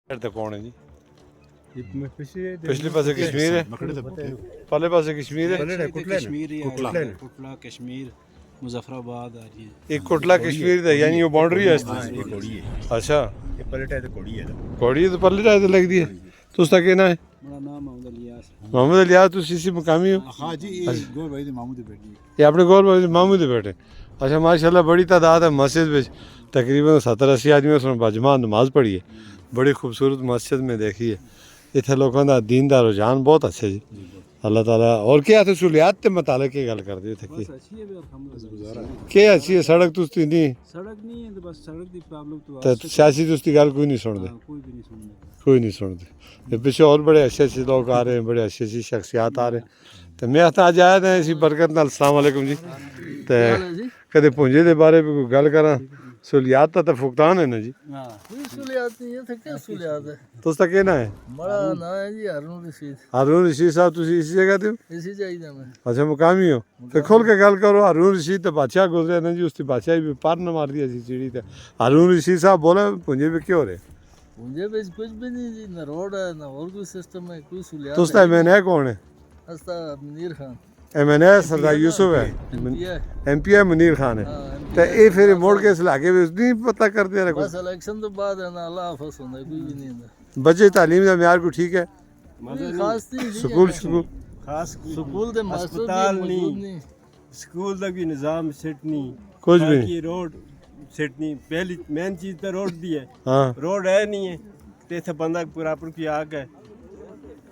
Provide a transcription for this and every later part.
तो कौन है जी? पिछले पासे कश्मीर है, पहले पासे कश्मीर है, कुटला कश्मीर मुजफ्फराबाद आ रही है। एक कोटला कश्मीर है, यानी वो बाउंड्री है। अच्छा घोड़ी है तो पल्ले राय तो लग दी है। तो उसका कहना है मेरा नाम मोहम्मद इलियास। मोहम्मद इलियास, तुम इसी मुकामी हो? हाँ जी, ये गोल भाई मामू दे बेटी ये अपने गोल भाई मामू दे बैठे। अच्छा माशाल्लाह बड़ी तादाद है मस्जिद में, तकरीबन 70-80 आदमी उसमें बाजमा नमाज पढ़ी है। बड़ी खूबसूरत मस्जिद में देखी है। इतने लोगों का दीन का रुझान बहुत अच्छे जी। अल्लाह ताला और क्या थे सहूलियात के मुतालिक की गल कर दी थे कि अच्छी है और हम क्या अच्छी है सड़क तुस्ती नहीं सड़क नहीं है तो बस सड़क की प्रॉब्लम तो सियासी तुस्ती गल कोई नहीं सुनते, कोई भी नहीं सुनता। कोई नहीं सुनते। ये पीछे और बड़े अच्छे अच्छे लोग आ रहे हैं, बड़े अच्छी अच्छी शख्सियात आ रहे हैं। तो मैं आज आया था इसी बरकत नाल। अस्सलाम वालेकुम जी। तो कदे पुंजे के बारे में कोई गल करा, सहूलियात का तो भुगतान है ना जी। सहूलियात नहीं है तो क्या सहूलियात है? तो उसका कहना है बड़ा ना है जी हारून रशीद। हारून रशीद साहब तुम इसी जगह थे हो? इसी चाहिए मैं। अच्छा मुकामी हो तो खोल के गल करो। हारून रशीद तो बादशाह गुजरे ना जी, उसकी बादशाही भी पार न मार दिया चिड़ी। तो हारून रशीद साहब बोले पुंजे पे क्यों रहे? मुझे बस कुछ भी नहीं जी, ना रोड है ना और कोई सिस्टम है, कोई सहूलियात तो उसका एमएनए कौन है? हस्ता मुनीर खान एमएनए सरदार यूसुफ है, एमपी है मुनीर खान है। तो ये फिर मोड़ के इलाके में नहीं पता कर दिया बस इलेक्शन तो बाद है ना, अल्लाह हाफिज़ होना कोई भी नहीं है। बच्चे तालीम का म्यार को ठीक है? खास नहीं जी, स्कूल स्कूल खास स्कूल दे मास्टर अस्पताल मौजूद नहीं, स्कूल का भी निज़ाम सेट नहीं, कुछ भी नहीं। बाकी रोड सेट नहीं। पहली मेन चीज़ तो रोड भी है, हाँ रोड है नहीं है तो इतना बंदा प्रॉपर की आग है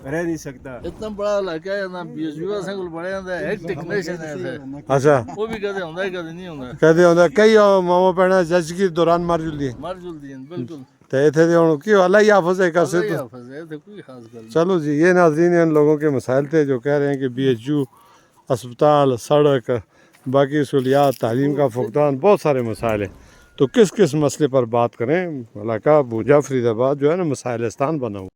रह नहीं सकता। इतना बड़ा इलाका है ना, युवा संकुल बड़े आंदा है, हेक्टिक नेशन है ऐसे। अच्छा वो भी कदे होंदा है कदे नहीं होंदा, कहते होंगे कई मामा भैन जज की दौरान मार जुली मर जुलदी हैं बिल्कुल। तो इतने तो हूँ क्यों अल्लाह ही हाफिज़ है कर से अल्लाह ही तो। हाफिज़ है, तो कोई खास गल नहीं। चलो जी ये नाज़रीन इन लोगों के मसाइल थे जो कह रहे हैं कि BHU अस्पताल सड़क बाकी सहूलियात तालीम का फुकदान बहुत सारे मसाइल हैं। तो किस किस मसले पर बात करें? इलाका बूजा फरीदाबाद जो है ना मसाइलिस्तान बना हुआ।